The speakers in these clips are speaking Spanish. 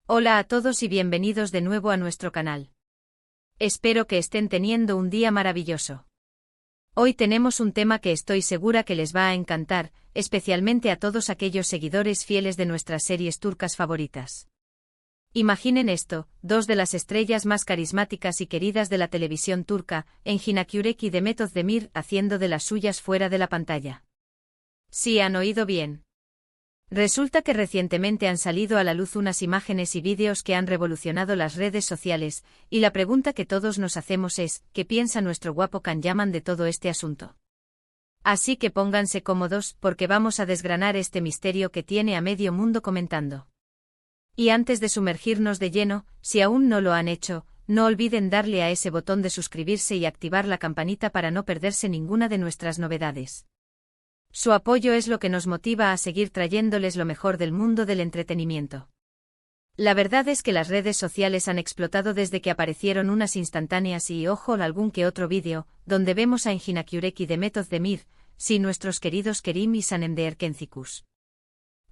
Hola a todos y bienvenidos de nuevo a nuestro canal. Espero que estén teniendo un día maravilloso. Hoy tenemos un tema que estoy segura que les va a encantar, especialmente a todos aquellos seguidores fieles de nuestras series turcas favoritas. Imaginen esto, dos de las estrellas más carismáticas y queridas de la televisión turca, Engin Akyürek y Demet Özdemir, haciendo de las suyas fuera de la pantalla. Sí, han oído bien. Resulta que recientemente han salido a la luz unas imágenes y vídeos que han revolucionado las redes sociales, y la pregunta que todos nos hacemos es, ¿qué piensa nuestro guapo Can Yaman de todo este asunto? Así que pónganse cómodos, porque vamos a desgranar este misterio que tiene a medio mundo comentando. Y antes de sumergirnos de lleno, si aún no lo han hecho, no olviden darle a ese botón de suscribirse y activar la campanita para no perderse ninguna de nuestras novedades. Su apoyo es lo que nos motiva a seguir trayéndoles lo mejor del mundo del entretenimiento. La verdad es que las redes sociales han explotado desde que aparecieron unas instantáneas y, ojo, algún que otro vídeo, donde vemos a Engin Akyürek y Demet Özdemir, sí, nuestros queridos Kerim y Sanem de Erkencikus.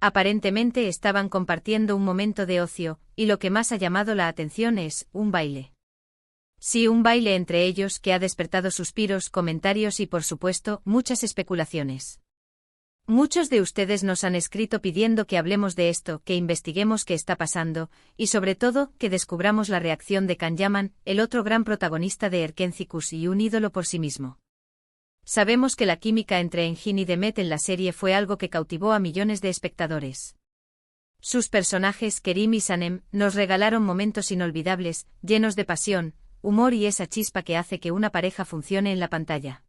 Aparentemente estaban compartiendo un momento de ocio, y lo que más ha llamado la atención es, un baile. Sí, un baile entre ellos que ha despertado suspiros, comentarios y, por supuesto, muchas especulaciones. Muchos de ustedes nos han escrito pidiendo que hablemos de esto, que investiguemos qué está pasando, y sobre todo, que descubramos la reacción de Can Yaman, el otro gran protagonista de Erkencikus y un ídolo por sí mismo. Sabemos que la química entre Engin y Demet en la serie fue algo que cautivó a millones de espectadores. Sus personajes, Kerim y Sanem, nos regalaron momentos inolvidables, llenos de pasión, humor y esa chispa que hace que una pareja funcione en la pantalla.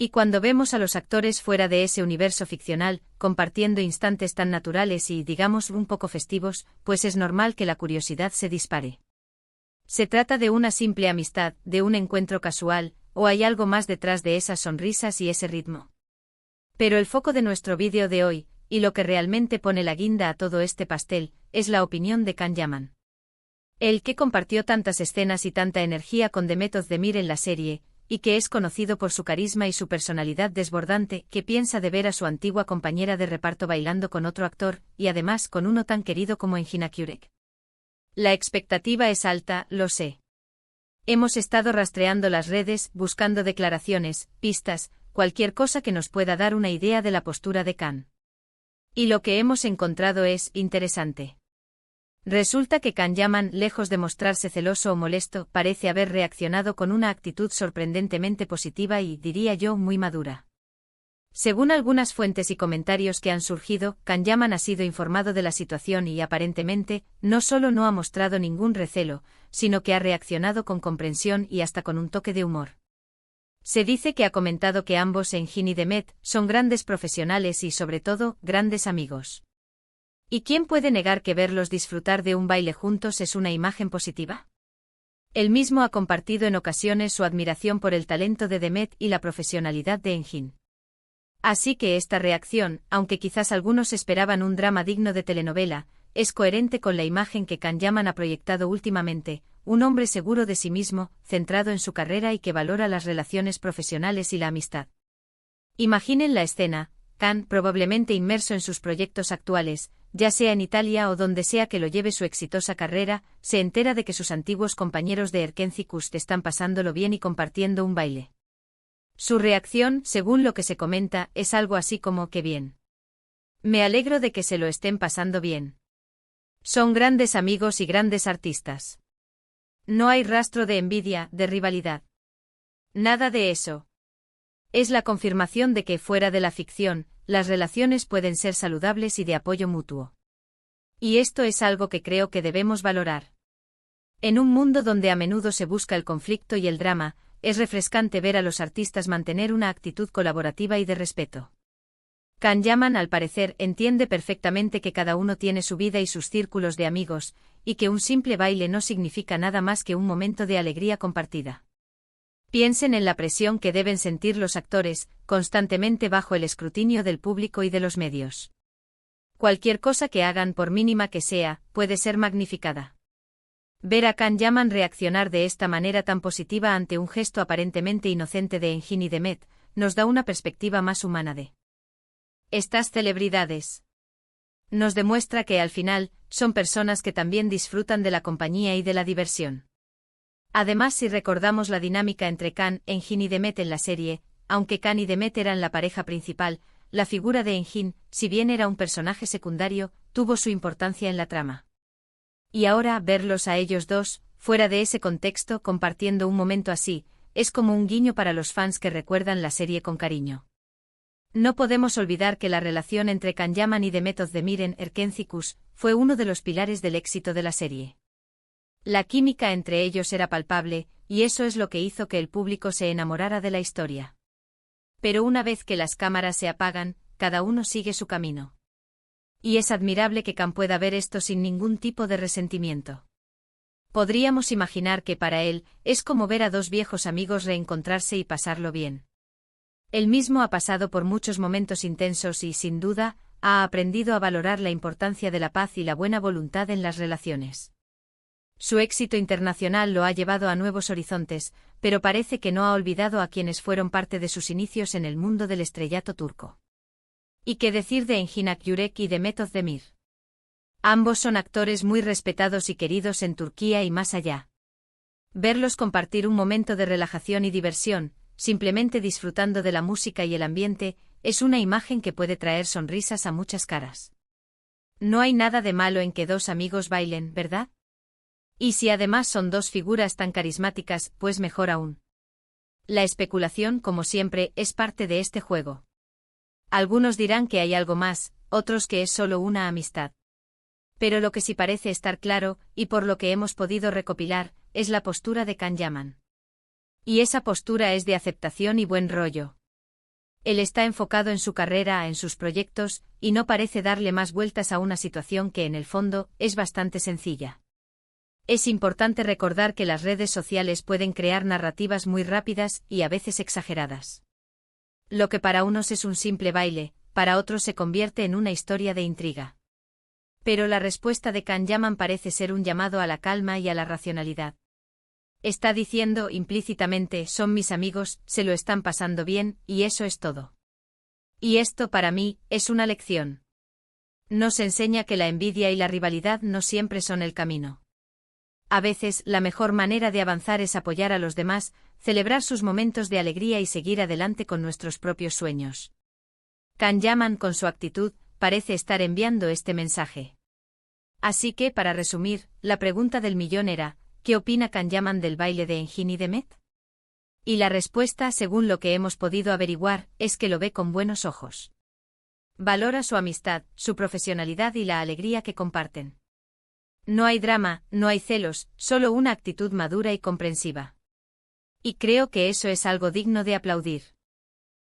Y cuando vemos a los actores fuera de ese universo ficcional, compartiendo instantes tan naturales y, digamos, un poco festivos, pues es normal que la curiosidad se dispare. ¿Se trata de una simple amistad, de un encuentro casual, o hay algo más detrás de esas sonrisas y ese ritmo? Pero el foco de nuestro vídeo de hoy, y lo que realmente pone la guinda a todo este pastel, es la opinión de Can Yaman. El que compartió tantas escenas y tanta energía con Demet Özdemir en la serie, y que es conocido por su carisma y su personalidad desbordante, que piensa de ver a su antigua compañera de reparto bailando con otro actor, y además con uno tan querido como Engin Akyürek. La expectativa es alta, lo sé. Hemos estado rastreando las redes, buscando declaraciones, pistas, cualquier cosa que nos pueda dar una idea de la postura de Can. Y lo que hemos encontrado es interesante. Resulta que Can Yaman, lejos de mostrarse celoso o molesto, parece haber reaccionado con una actitud sorprendentemente positiva y, diría yo, muy madura. Según algunas fuentes y comentarios que han surgido, Can Yaman ha sido informado de la situación y, aparentemente, no solo no ha mostrado ningún recelo, sino que ha reaccionado con comprensión y hasta con un toque de humor. Se dice que ha comentado que ambos, Engin y Demet, son grandes profesionales y, sobre todo, grandes amigos. ¿Y quién puede negar que verlos disfrutar de un baile juntos es una imagen positiva? Él mismo ha compartido en ocasiones su admiración por el talento de Demet y la profesionalidad de Engin. Así que esta reacción, aunque quizás algunos esperaban un drama digno de telenovela, es coherente con la imagen que Can Yaman ha proyectado últimamente, un hombre seguro de sí mismo, centrado en su carrera y que valora las relaciones profesionales y la amistad. Imaginen la escena, Can, probablemente inmerso en sus proyectos actuales, ya sea en Italia o donde sea que lo lleve su exitosa carrera, se entera de que sus antiguos compañeros de Erkencikus están pasándolo bien y compartiendo un baile. Su reacción, según lo que se comenta, es algo así como «qué bien. Me alegro de que se lo estén pasando bien. Son grandes amigos y grandes artistas. No hay rastro de envidia, de rivalidad. Nada de eso. Es la confirmación de que, fuera de la ficción, las relaciones pueden ser saludables y de apoyo mutuo. Y esto es algo que creo que debemos valorar. En un mundo donde a menudo se busca el conflicto y el drama, es refrescante ver a los artistas mantener una actitud colaborativa y de respeto. Can Yaman, al parecer, entiende perfectamente que cada uno tiene su vida y sus círculos de amigos, y que un simple baile no significa nada más que un momento de alegría compartida. Piensen en la presión que deben sentir los actores, constantemente bajo el escrutinio del público y de los medios. Cualquier cosa que hagan, por mínima que sea, puede ser magnificada. Ver a Can Yaman reaccionar de esta manera tan positiva ante un gesto aparentemente inocente de Engin y Demet, nos da una perspectiva más humana de estas celebridades. Nos demuestra que al final, son personas que también disfrutan de la compañía y de la diversión. Además, si recordamos la dinámica entre Kan, Engin y Demet en la serie, aunque Kan y Demet eran la pareja principal, la figura de Engin, si bien era un personaje secundario, tuvo su importancia en la trama. Y ahora, verlos a ellos dos, fuera de ese contexto, compartiendo un momento así, es como un guiño para los fans que recuerdan la serie con cariño. No podemos olvidar que la relación entre Can Yaman y Demet Özdemir en Erkencikus fue uno de los pilares del éxito de la serie. La química entre ellos era palpable, y eso es lo que hizo que el público se enamorara de la historia. Pero una vez que las cámaras se apagan, cada uno sigue su camino. Y es admirable que Can pueda ver esto sin ningún tipo de resentimiento. Podríamos imaginar que para él, es como ver a dos viejos amigos reencontrarse y pasarlo bien. Él mismo ha pasado por muchos momentos intensos y, sin duda, ha aprendido a valorar la importancia de la paz y la buena voluntad en las relaciones. Su éxito internacional lo ha llevado a nuevos horizontes, pero parece que no ha olvidado a quienes fueron parte de sus inicios en el mundo del estrellato turco. ¿Y qué decir de Engin Akyürek y Demet Özdemir? Ambos son actores muy respetados y queridos en Turquía y más allá. Verlos compartir un momento de relajación y diversión, simplemente disfrutando de la música y el ambiente, es una imagen que puede traer sonrisas a muchas caras. No hay nada de malo en que dos amigos bailen, ¿verdad? Y si además son dos figuras tan carismáticas, pues mejor aún. La especulación, como siempre, es parte de este juego. Algunos dirán que hay algo más, otros que es solo una amistad. Pero lo que sí parece estar claro, y por lo que hemos podido recopilar, es la postura de Can Yaman. Y esa postura es de aceptación y buen rollo. Él está enfocado en su carrera, en sus proyectos, y no parece darle más vueltas a una situación que en el fondo, es bastante sencilla. Es importante recordar que las redes sociales pueden crear narrativas muy rápidas y a veces exageradas. Lo que para unos es un simple baile, para otros se convierte en una historia de intriga. Pero la respuesta de Can Yaman parece ser un llamado a la calma y a la racionalidad. Está diciendo implícitamente, son mis amigos, se lo están pasando bien, y eso es todo. Y esto para mí, es una lección. Nos enseña que la envidia y la rivalidad no siempre son el camino. A veces, la mejor manera de avanzar es apoyar a los demás, celebrar sus momentos de alegría y seguir adelante con nuestros propios sueños. Can Yaman, con su actitud, parece estar enviando este mensaje. Así que, para resumir, la pregunta del millón era, ¿qué opina Can Yaman del baile de Engin y Demet? Y la respuesta, según lo que hemos podido averiguar, es que lo ve con buenos ojos. Valora su amistad, su profesionalidad y la alegría que comparten. No hay drama, no hay celos, solo una actitud madura y comprensiva. Y creo que eso es algo digno de aplaudir.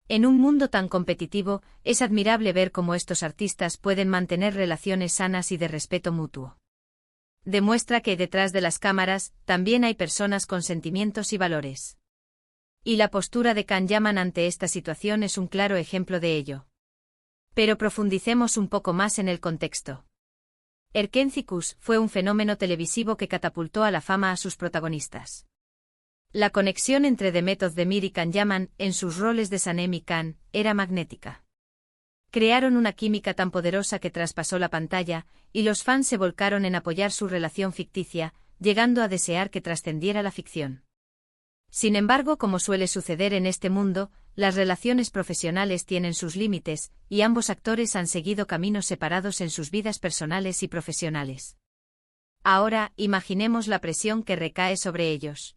En un mundo tan competitivo, es admirable ver cómo estos artistas pueden mantener relaciones sanas y de respeto mutuo. Demuestra que detrás de las cámaras, también hay personas con sentimientos y valores. Y la postura de Can Yaman ante esta situación es un claro ejemplo de ello. Pero profundicemos un poco más en el contexto. Erkencikus fue un fenómeno televisivo que catapultó a la fama a sus protagonistas. La conexión entre Demet Özdemir y Can Yaman, en sus roles de Sanem y Can, era magnética. Crearon una química tan poderosa que traspasó la pantalla, y los fans se volcaron en apoyar su relación ficticia, llegando a desear que trascendiera la ficción. Sin embargo, como suele suceder en este mundo, las relaciones profesionales tienen sus límites, y ambos actores han seguido caminos separados en sus vidas personales y profesionales. Ahora, imaginemos la presión que recae sobre ellos.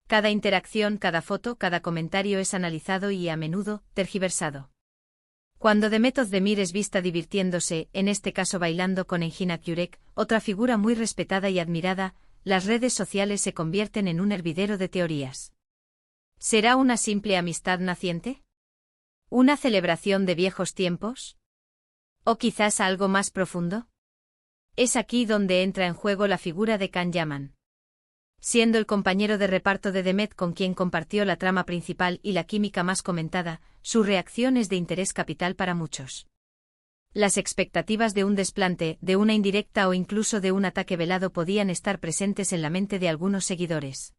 Cada interacción, cada foto, cada comentario es analizado y, a menudo, tergiversado. Cuando Demet Özdemir es vista divirtiéndose, en este caso bailando con Engin Akyürek, otra figura muy respetada y admirada, las redes sociales se convierten en un hervidero de teorías. ¿Será una simple amistad naciente? ¿Una celebración de viejos tiempos? ¿O quizás algo más profundo? Es aquí donde entra en juego la figura de Can Yaman. Siendo el compañero de reparto de Demet con quien compartió la trama principal y la química más comentada, su reacción es de interés capital para muchos. Las expectativas de un desplante, de una indirecta o incluso de un ataque velado podían estar presentes en la mente de algunos seguidores.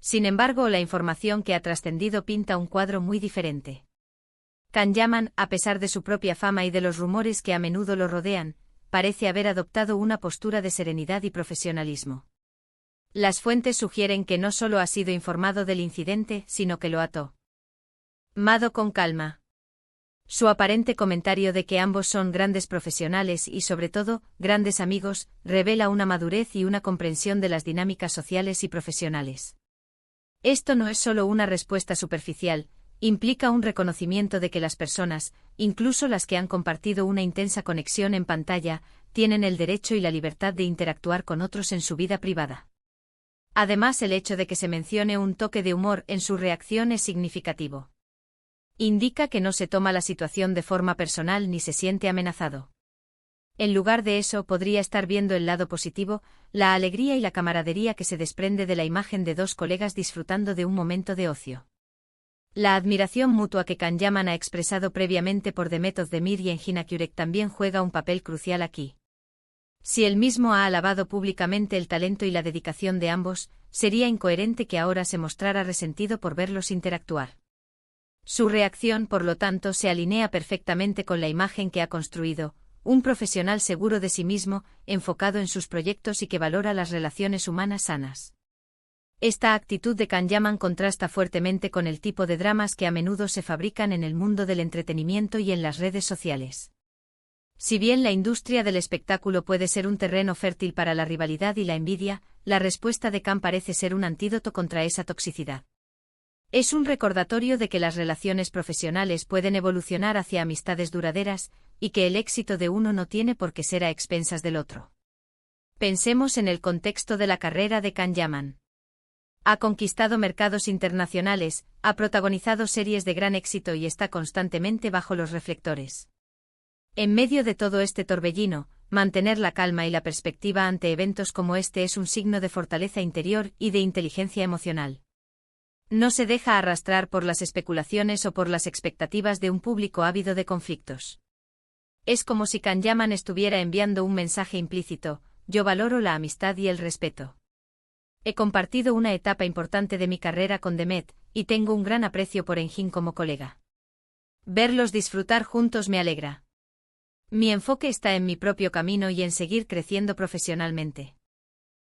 Sin embargo, la información que ha trascendido pinta un cuadro muy diferente. Kanyaman, a pesar de su propia fama y de los rumores que a menudo lo rodean, parece haber adoptado una postura de serenidad y profesionalismo. Las fuentes sugieren que no solo ha sido informado del incidente, sino que lo ha tomado con calma. Su aparente comentario de que ambos son grandes profesionales y, sobre todo, grandes amigos, revela una madurez y una comprensión de las dinámicas sociales y profesionales. Esto no es solo una respuesta superficial, implica un reconocimiento de que las personas, incluso las que han compartido una intensa conexión en pantalla, tienen el derecho y la libertad de interactuar con otros en su vida privada. Además, el hecho de que se mencione un toque de humor en su reacción es significativo. Indica que no se toma la situación de forma personal ni se siente amenazado. En lugar de eso, podría estar viendo el lado positivo, la alegría y la camaradería que se desprende de la imagen de dos colegas disfrutando de un momento de ocio. La admiración mutua que Kanyaman ha expresado previamente por Demet Özdemir y Engin Akyurek también juega un papel crucial aquí. Si él mismo ha alabado públicamente el talento y la dedicación de ambos, sería incoherente que ahora se mostrara resentido por verlos interactuar. Su reacción, por lo tanto, se alinea perfectamente con la imagen que ha construido, un profesional seguro de sí mismo, enfocado en sus proyectos y que valora las relaciones humanas sanas. Esta actitud de Kanyaman contrasta fuertemente con el tipo de dramas que a menudo se fabrican en el mundo del entretenimiento y en las redes sociales. Si bien la industria del espectáculo puede ser un terreno fértil para la rivalidad y la envidia, la respuesta de Khan parece ser un antídoto contra esa toxicidad. Es un recordatorio de que las relaciones profesionales pueden evolucionar hacia amistades duraderas, y que el éxito de uno no tiene por qué ser a expensas del otro. Pensemos en el contexto de la carrera de Kanyaman. Ha conquistado mercados internacionales, ha protagonizado series de gran éxito y está constantemente bajo los reflectores. En medio de todo este torbellino, mantener la calma y la perspectiva ante eventos como este es un signo de fortaleza interior y de inteligencia emocional. No se deja arrastrar por las especulaciones o por las expectativas de un público ávido de conflictos. Es como si Kanyaman estuviera enviando un mensaje implícito: yo valoro la amistad y el respeto. He compartido una etapa importante de mi carrera con Demet, y tengo un gran aprecio por Engin como colega. Verlos disfrutar juntos me alegra. Mi enfoque está en mi propio camino y en seguir creciendo profesionalmente.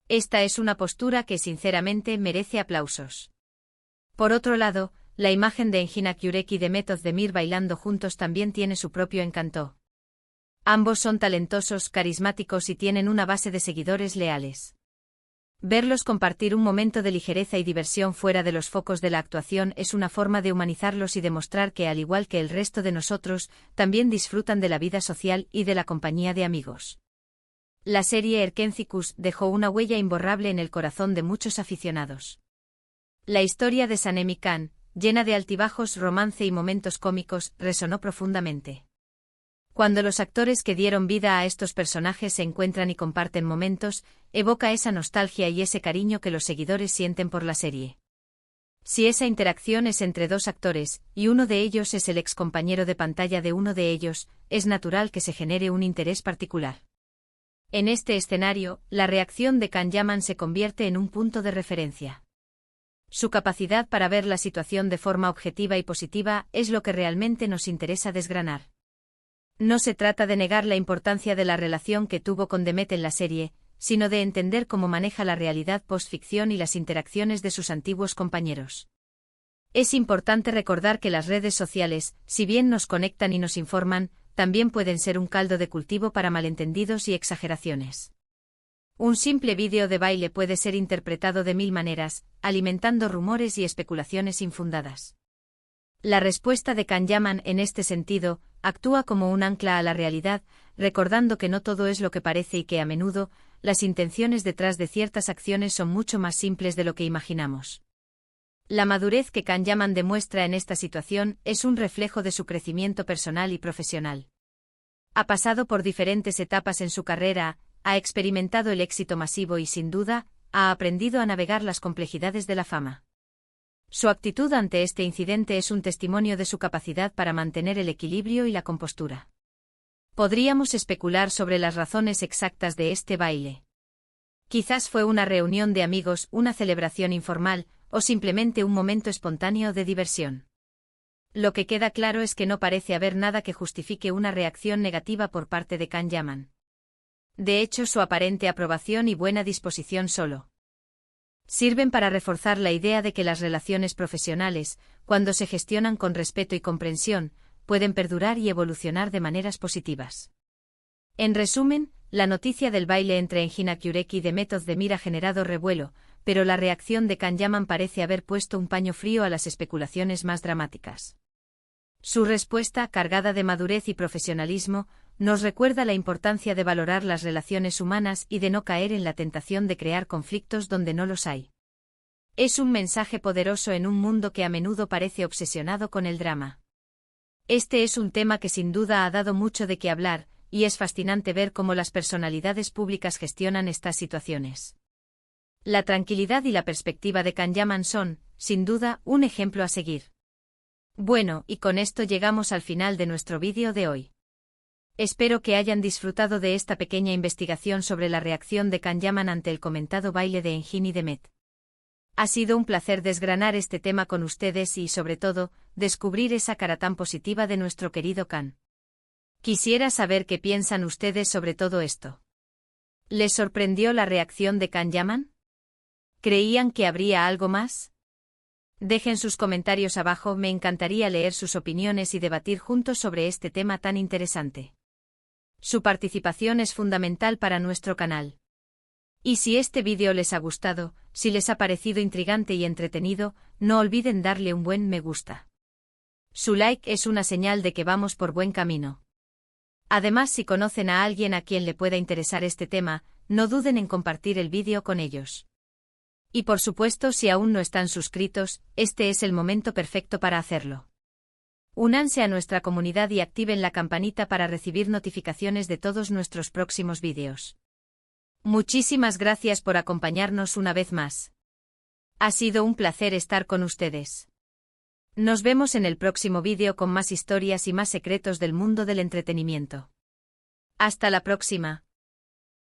Esta es una postura que sinceramente merece aplausos. Por otro lado, la imagen de Engin Akyurek y Demet Özdemir bailando juntos también tiene su propio encanto. Ambos son talentosos, carismáticos y tienen una base de seguidores leales. Verlos compartir un momento de ligereza y diversión fuera de los focos de la actuación es una forma de humanizarlos y demostrar que, al igual que el resto de nosotros, también disfrutan de la vida social y de la compañía de amigos. La serie Erkencikus dejó una huella imborrable en el corazón de muchos aficionados. La historia de Sanemi Khan, llena de altibajos, romance y momentos cómicos, resonó profundamente. Cuando los actores que dieron vida a estos personajes se encuentran y comparten momentos, evoca esa nostalgia y ese cariño que los seguidores sienten por la serie. Si esa interacción es entre dos actores, y uno de ellos es el ex compañero de pantalla de uno de ellos, es natural que se genere un interés particular. En este escenario, la reacción de Kanyaman se convierte en un punto de referencia. Su capacidad para ver la situación de forma objetiva y positiva es lo que realmente nos interesa desgranar. No se trata de negar la importancia de la relación que tuvo con Demet en la serie, sino de entender cómo maneja la realidad post-ficción y las interacciones de sus antiguos compañeros. Es importante recordar que las redes sociales, si bien nos conectan y nos informan, también pueden ser un caldo de cultivo para malentendidos y exageraciones. Un simple vídeo de baile puede ser interpretado de mil maneras, alimentando rumores y especulaciones infundadas. La respuesta de Kanyaman en este sentido actúa como un ancla a la realidad, recordando que no todo es lo que parece y que a menudo, las intenciones detrás de ciertas acciones son mucho más simples de lo que imaginamos. La madurez que Kanyaman demuestra en esta situación es un reflejo de su crecimiento personal y profesional. Ha pasado por diferentes etapas en su carrera, ha experimentado el éxito masivo y, sin duda, ha aprendido a navegar las complejidades de la fama. Su actitud ante este incidente es un testimonio de su capacidad para mantener el equilibrio y la compostura. Podríamos especular sobre las razones exactas de este baile. Quizás fue una reunión de amigos, una celebración informal, o simplemente un momento espontáneo de diversión. Lo que queda claro es que no parece haber nada que justifique una reacción negativa por parte de Can Yaman. De hecho, su aparente aprobación y buena disposición solo sirven para reforzar la idea de que las relaciones profesionales, cuando se gestionan con respeto y comprensión, pueden perdurar y evolucionar de maneras positivas. En resumen, la noticia del baile entre Engin Akyurek y Demet Özdemir ha generado revuelo, pero la reacción de Can Yaman parece haber puesto un paño frío a las especulaciones más dramáticas. Su respuesta, cargada de madurez y profesionalismo, nos recuerda la importancia de valorar las relaciones humanas y de no caer en la tentación de crear conflictos donde no los hay. Es un mensaje poderoso en un mundo que a menudo parece obsesionado con el drama. Este es un tema que sin duda ha dado mucho de qué hablar, y es fascinante ver cómo las personalidades públicas gestionan estas situaciones. La tranquilidad y la perspectiva de Can Yaman son, sin duda, un ejemplo a seguir. Bueno, y con esto llegamos al final de nuestro vídeo de hoy. Espero que hayan disfrutado de esta pequeña investigación sobre la reacción de Can Yaman ante el comentado baile de Engin y Demet. Ha sido un placer desgranar este tema con ustedes y, sobre todo, descubrir esa cara tan positiva de nuestro querido Can. Quisiera saber qué piensan ustedes sobre todo esto. ¿Les sorprendió la reacción de Can Yaman? ¿Creían que habría algo más? Dejen sus comentarios abajo, me encantaría leer sus opiniones y debatir juntos sobre este tema tan interesante. Su participación es fundamental para nuestro canal. Y si este vídeo les ha gustado, si les ha parecido intrigante y entretenido, no olviden darle un buen me gusta. Su like es una señal de que vamos por buen camino. Además, si conocen a alguien a quien le pueda interesar este tema, no duden en compartir el vídeo con ellos. Y por supuesto, si aún no están suscritos, este es el momento perfecto para hacerlo. Únanse a nuestra comunidad y activen la campanita para recibir notificaciones de todos nuestros próximos vídeos. Muchísimas gracias por acompañarnos una vez más. Ha sido un placer estar con ustedes. Nos vemos en el próximo vídeo con más historias y más secretos del mundo del entretenimiento. Hasta la próxima.